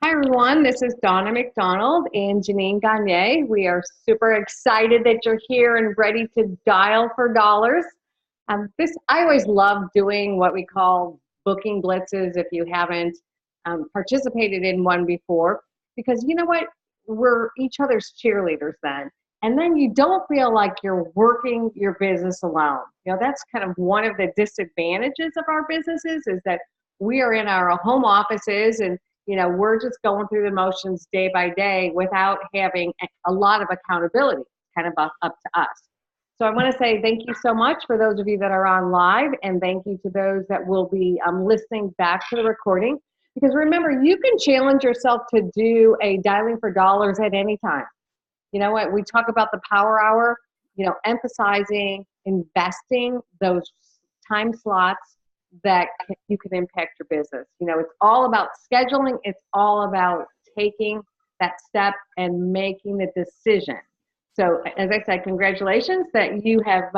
Hi everyone, this is Donna McDonald and Jeanine Ganier. We are super excited that you're here and ready to dial for dollars. I always love doing what we call booking blitzes if you haven't participated in one before, because you know what? We're each other's cheerleaders then. And then you don't feel like you're working your business alone. That's kind of one of the disadvantages of our businesses is that we are in our home offices and we're just going through the motions day by day without having a lot of accountability, kind of up to us. So I want to say thank you so much for those of you that are on live, and thank you to those that will be listening back to the recording. Because remember, you can challenge yourself to do a dialing for dollars at any time. You know what? We talk about the power hour, emphasizing investing those time slots that you can impact your business. It's all about scheduling. It's all about taking that step and making the decision. So as I said, congratulations that you have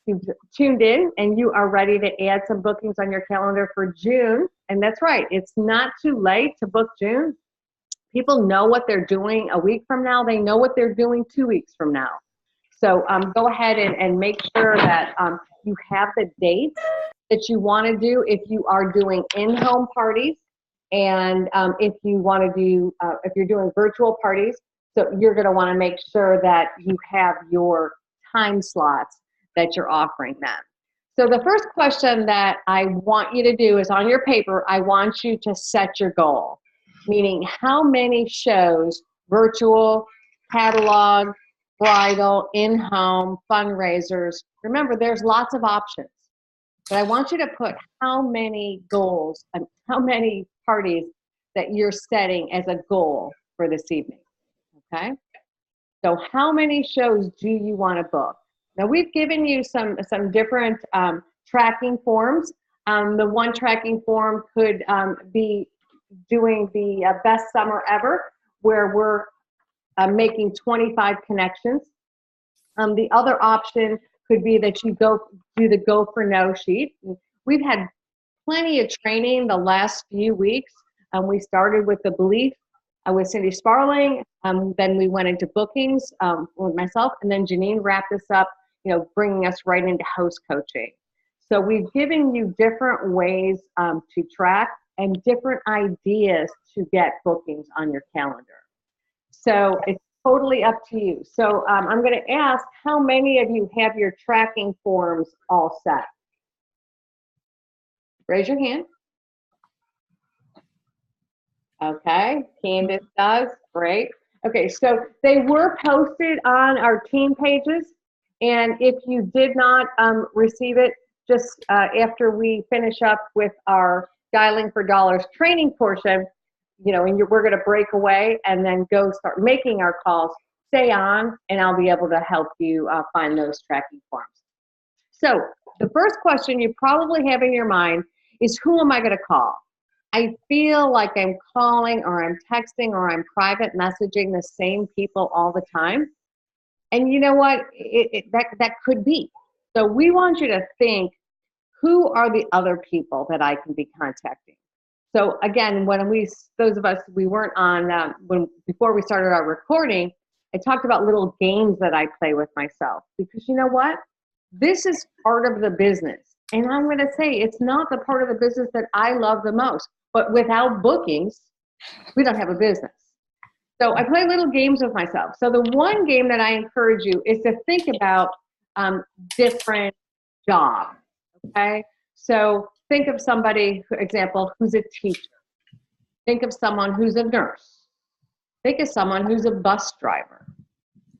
you've tuned in and you are ready to add some bookings on your calendar for June. And that's right. It's not too late to book June. People know what they're doing a week from now. They know what they're doing 2 weeks from now. So go ahead and make sure that you have the dates that you want to do if you are doing in-home parties, and if you want to do, if you're doing virtual parties, so you're going to want to make sure that you have your time slots that you're offering them. So the first question that I want you to do is on your paper, I want you to set your goal, meaning how many shows, virtual, catalog, bridal, in-home, fundraisers. Remember, there's lots of options. But I want you to put how many goals and how many parties that you're setting as a goal for this evening, okay? So how many shows do you want to book? Now, we've given you some different tracking forms. The one tracking form could be doing the best summer ever, where we're making 25 connections. The other option could be that you do the go for no sheet. We've had plenty of training the last few weeks. We started with the belief with Cindy Sparling. Then we went into bookings with myself, and then Jeanine wrapped this up, bringing us right into host coaching. So we've given you different ways to track and different ideas to get bookings on your calendar. So it's totally up to you. So I'm going to ask how many of you have your tracking forms all set? Raise your hand. Okay, Candace does. Great. Okay, so they were posted on our team pages. And if you did not receive it, just after we finish up with our Dialing for Dollars training portion, and we're going to break away and then go start making our calls. Stay on, and I'll be able to help you find those tracking forms. So the first question you probably have in your mind is, who am I going to call? I feel like I'm calling or I'm texting or I'm private messaging the same people all the time. And you know what? That could be. So we want you to think, who are the other people that I can be contacting? So again, those of us, we weren't on, before we started our recording, I talked about little games that I play with myself, because you know what? This is part of the business. And I'm going to say, it's not the part of the business that I love the most, but without bookings, we don't have a business. So I play little games with myself. So the one game that I encourage you is to think about different jobs, okay? So think of somebody, for example, who's a teacher. Think of someone who's a nurse. Think of someone who's a bus driver,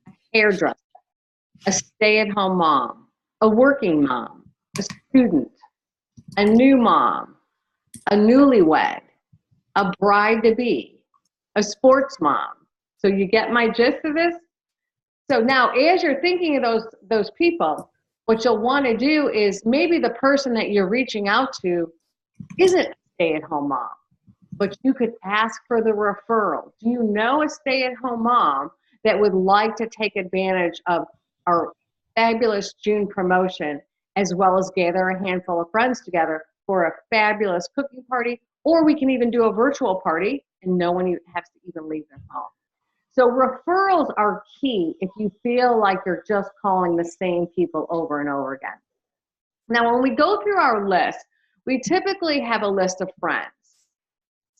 a hairdresser, a stay-at-home mom, a working mom, a student, a new mom, a newlywed, a bride-to-be, a sports mom. So you get my gist of this? So now, as you're thinking of those people, what you'll want to do is, maybe the person that you're reaching out to isn't a stay-at-home mom, but you could ask for the referral. Do you know a stay-at-home mom that would like to take advantage of our fabulous June promotion, as well as gather a handful of friends together for a fabulous cooking party? Or we can even do a virtual party and no one has to even leave their home. So referrals are key if you feel like you're just calling the same people over and over again. Now, when we go through our list, we typically have a list of friends.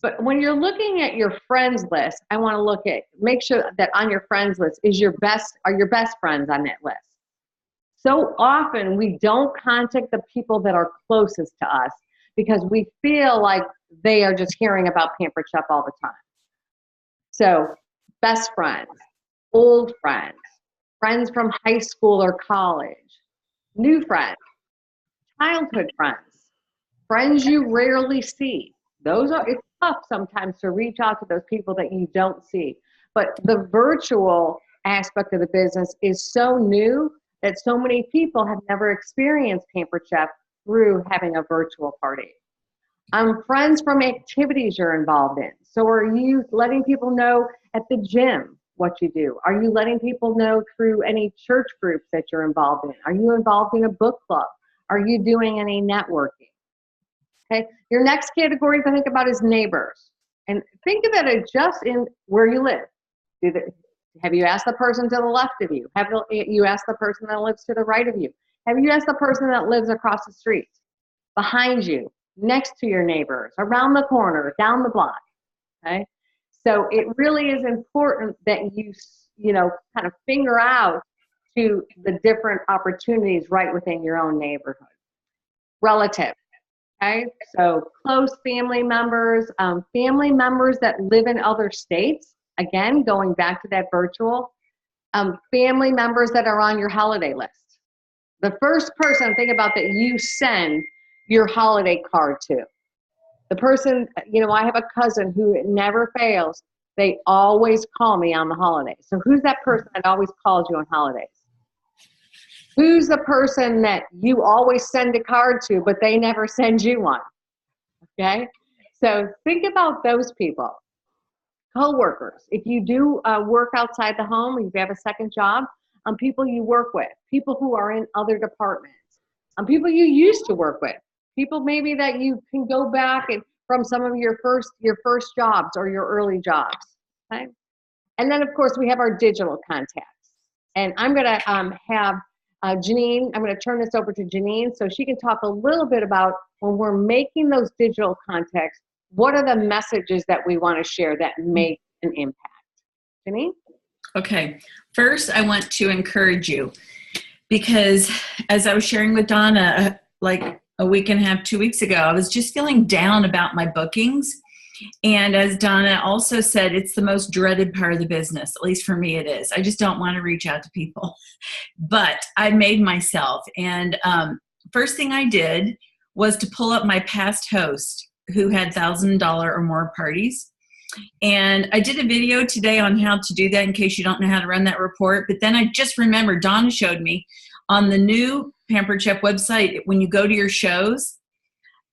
But when you're looking at your friends list, I want to make sure that on your friends list are your best friends on that list. So often we don't contact the people that are closest to us because we feel like they are just hearing about Pampered Chef all the time. So best friends, old friends, friends from high school or college, new friends, childhood friends, friends you rarely see. It's tough sometimes to reach out to those people that you don't see. But the virtual aspect of the business is so new that so many people have never experienced Pampered Chef through having a virtual party. Friends from activities you're involved in. So are you letting people know at the gym what you do? Are you letting people know through any church groups that you're involved in? Are you involved in a book club? Are you doing any networking? Okay. Your next category to think about is neighbors. And think of it as just in where you live. Have you asked the person to the left of you? Have you asked the person that lives to the right of you? Have you asked the person that lives across the street, behind you, next to your neighbors, around the corner, down the block? Okay. So it really is important that you kind of finger out to the different opportunities right within your own neighborhood. Relative. Okay, so close family members that live in other states, again, going back to that virtual, family members that are on your holiday list. The first person, think about that you send your holiday card to. The person, I have a cousin who never fails. They always call me on the holidays. So who's that person that always calls you on holidays? Who's the person that you always send a card to, but they never send you one? Okay? So think about those people. Co-workers. If you do work outside the home, if you have a second job, people you work with, people who are in other departments, people you used to work with, people maybe that you can go back from some of your first jobs or your early jobs. Okay? And then, of course, we have our digital contacts. And I'm going to have Jeanine, I'm going to turn this over to Jeanine so she can talk a little bit about when we're making those digital contacts, what are the messages that we want to share that make an impact? Jeanine? Okay. First, I want to encourage you because as I was sharing with Donna like a week and a half, 2 weeks ago, I was just feeling down about my bookings. And as Donna also said, it's the most dreaded part of the business. At least for me, it is. I just don't want to reach out to people. But I made myself. And first thing I did was to pull up my past host who had $1,000 or more parties. And I did a video today on how to do that in case you don't know how to run that report. But then I just remembered, Donna showed me on the new Pampered Chef website, when you go to your shows,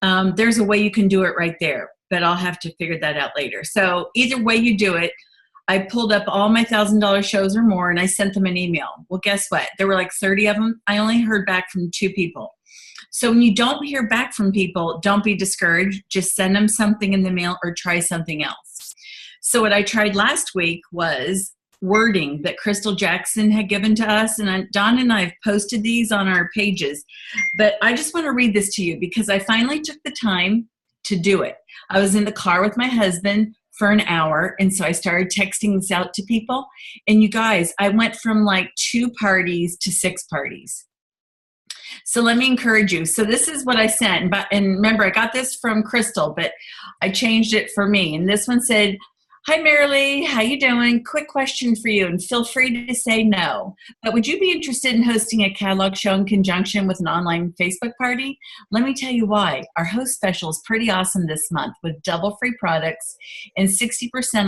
there's a way you can do it right there. But I'll have to figure that out later. So either way you do it, I pulled up all my $1,000 shows or more and I sent them an email. Well, guess what? There were like 30 of them. I only heard back from 2 people. So when you don't hear back from people, don't be discouraged. Just send them something in the mail or try something else. So what I tried last week was wording that Crystal Jackson had given to us. And Donna and I have posted these on our pages. But I just want to read this to you because I finally took the time to do it. I was in the car with my husband for an hour, and so I started texting this out to people. And you guys, I went from like 2 parties to 6 parties. So let me encourage you. So this is what I sent. And remember, I got this from Crystal, but I changed it for me. And this one said, "Hi, Marilee, how you doing? Quick question for you, and feel free to say no. But would you be interested in hosting a catalog show in conjunction with an online Facebook party? Let me tell you why. Our host special is pretty awesome this month with double free products and 60%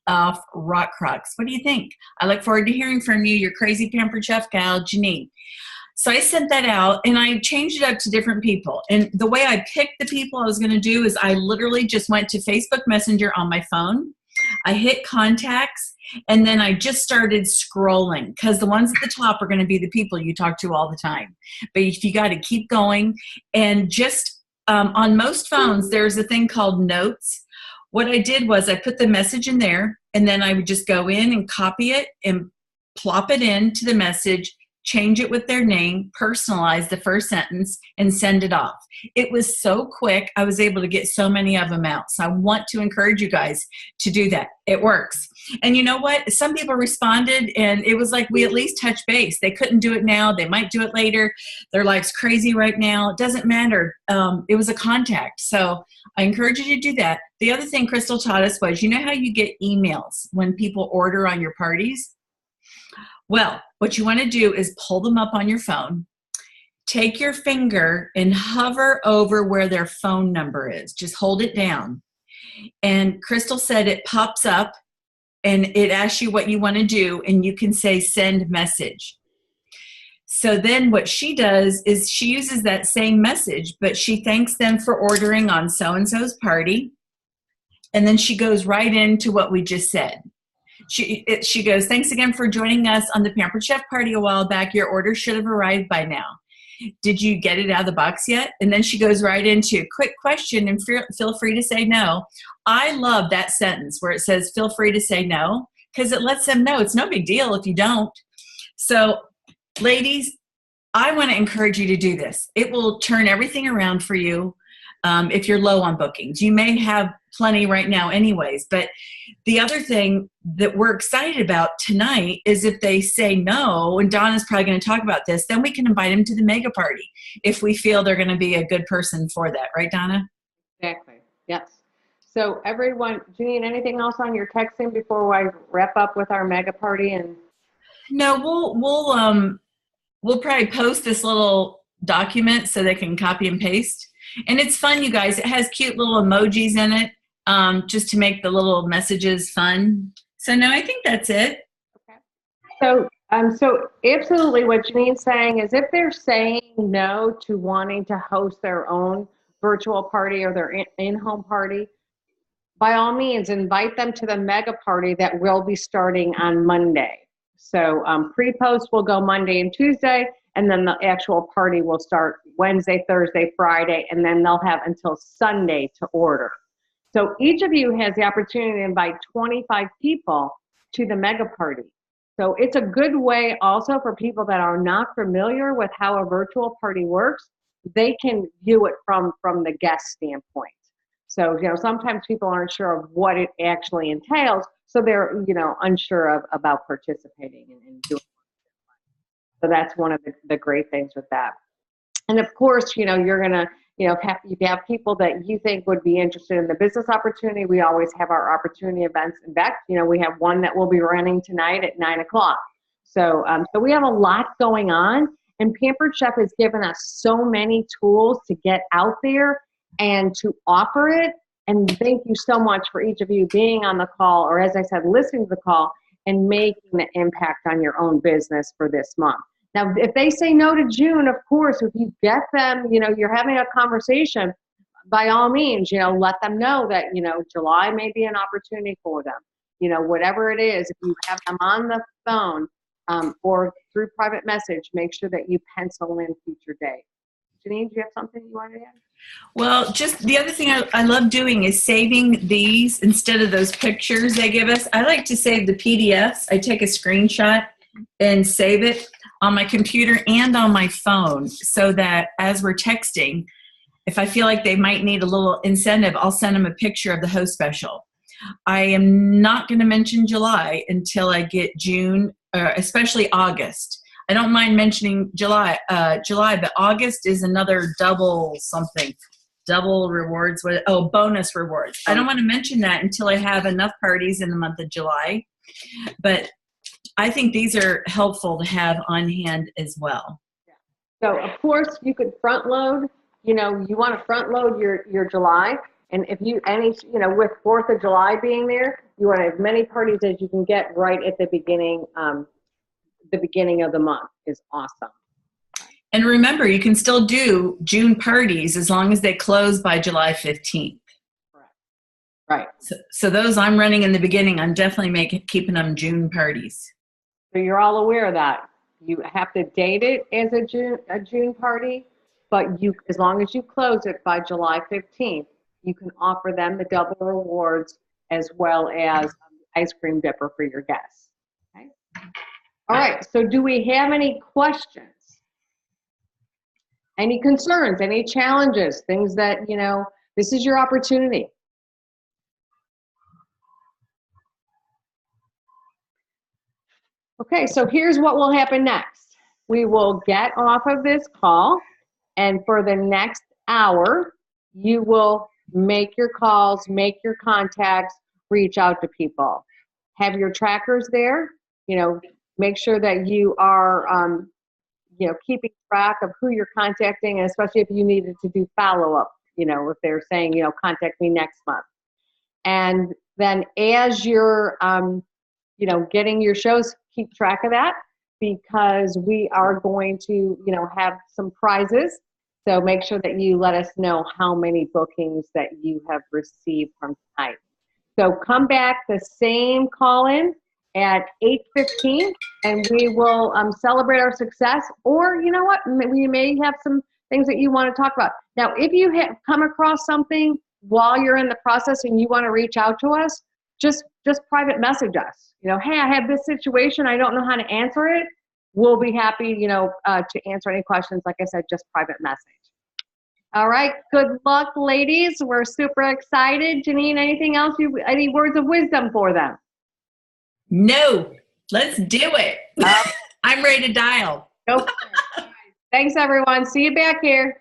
off Rock Crocs. What do you think? I look forward to hearing from you, your crazy Pampered Chef gal, Jeanine." So I sent that out and I changed it up to different people. And the way I picked the people I was going to do is I literally just went to Facebook Messenger on my phone. I hit contacts and then I just started scrolling because the ones at the top are going to be the people you talk to all the time. But if you got to keep going and just on most phones, there's a thing called notes what I did was I put the message in there, and then I would just go in and copy it and plop it into the message, change it with their name, personalize the first sentence, and send it off. It was so quick. I was able to get so many of them out. So I want to encourage you guys to do that. It works. And you know what? Some people responded, and it was like we at least touched base. They couldn't do it now. They might do it later. Their life's crazy right now. It doesn't matter. It was a contact. So I encourage you to do that. The other thing Crystal taught us was, you know how you get emails when people order on your parties? Well, what you want to do is pull them up on your phone, take your finger and hover over where their phone number is. Just hold it down. And Crystal said it pops up and it asks you what you want to do, and you can say send message. So then what she does is she uses that same message, but she thanks them for ordering on so-and-so's party. And then she goes right into what we just said. She goes, thanks again for joining us on the Pampered Chef party a while back. Your order should have arrived by now. Did you get it out of the box yet? And then she goes right into quick question and feel free to say no. I love that sentence where it says feel free to say no, because it lets them know it's no big deal if you don't. So ladies, I want to encourage you to do this. It will turn everything around for you. If you're low on bookings, you may have plenty right now anyways, but the other thing that we're excited about tonight is if they say no, and Donna's probably going to talk about this, then we can invite them to the mega party if we feel they're going to be a good person for that. Right, Donna? Exactly. Yes. So everyone, Jeanine, anything else on your texting before I wrap up with our mega party? And no, we'll probably post this little document so they can copy and paste. And it's fun, you guys. It has cute little emojis in it, just to make the little messages fun. So no, I think that's it. Okay. So absolutely what Jeanine's saying is if they're saying no to wanting to host their own virtual party or their in-home party, by all means, invite them to the mega party that will be starting on Monday. So pre-post will go Monday and Tuesday, and then the actual party will start Wednesday, Thursday, Friday, and then they'll have until Sunday to order. So each of you has the opportunity to invite 25 people to the mega party. So it's a good way also for people that are not familiar with how a virtual party works. They can view it from the guest standpoint. So, sometimes people aren't sure of what it actually entails, so they're, unsure about participating and doing it. So that's one of the great things with that. And of course, you're going to, if you have people that you think would be interested in the business opportunity, we always have our opportunity events. In fact, we have one that will be running tonight at 9:00. So we have a lot going on, and Pampered Chef has given us so many tools to get out there and to offer it. And thank you so much for each of you being on the call, or as I said, listening to the call and making the impact on your own business for this month. Now, if they say no to June, of course, if you get them, you're having a conversation, by all means, let them know that, July may be an opportunity for them. Whatever it is, if you have them on the phone or through private message, make sure that you pencil in future dates. Jeanine, do you have something you want to add? Well, just the other thing I love doing is saving these instead of those pictures they give us. I like to save the PDFs. I take a screenshot and save it on my computer and on my phone so that as we're texting, if I feel like they might need a little incentive, I'll send them a picture of the host special. I am not going to mention July until I get June, especially August. I don't mind mentioning July, but August is another double rewards. Bonus rewards. I don't want to mention that until I have enough parties in the month of July. But I think these are helpful to have on hand as well. So of course you could front load, you want to front load your July. And if with 4th of July being there, you want as many parties as you can get right at the beginning of the month is awesome. And remember, you can still do June parties as long as they close by July 15th. Correct. Right. So those I'm running in the beginning, I'm definitely keeping them June parties. So you're all aware of that. You have to date it as a June party, but as long as you close it by July 15th, you can offer them the double rewards as well as ice cream dipper for your guests. Okay. All right. So do we have any questions? Any concerns, any challenges, things that, this is your opportunity. Okay, so here's what will happen next. We will get off of this call, and for the next hour, you will make your calls, make your contacts, reach out to people. Have your trackers there, make sure that you are keeping track of who you're contacting, and especially if you needed to do follow-up, if they're saying, contact me next month. And then as you're, getting your shows, keep track of that, because we are going to, have some prizes. So make sure that you let us know how many bookings that you have received from tonight. So come back the same call-in at 8:15, and we will celebrate our success. Or you know what, we may have some things that you want to talk about. Now, if you have come across something while you're in the process and you want to reach out to us, just private message us. Hey, I have this situation, I don't know how to answer it. We'll be happy, to answer any questions. Like I said, just private message. All right, good luck, ladies. We're super excited. Jeanine, anything else? Any words of wisdom for them? No, let's do it. I'm ready to dial. Go for it. Thanks, everyone. See you back here.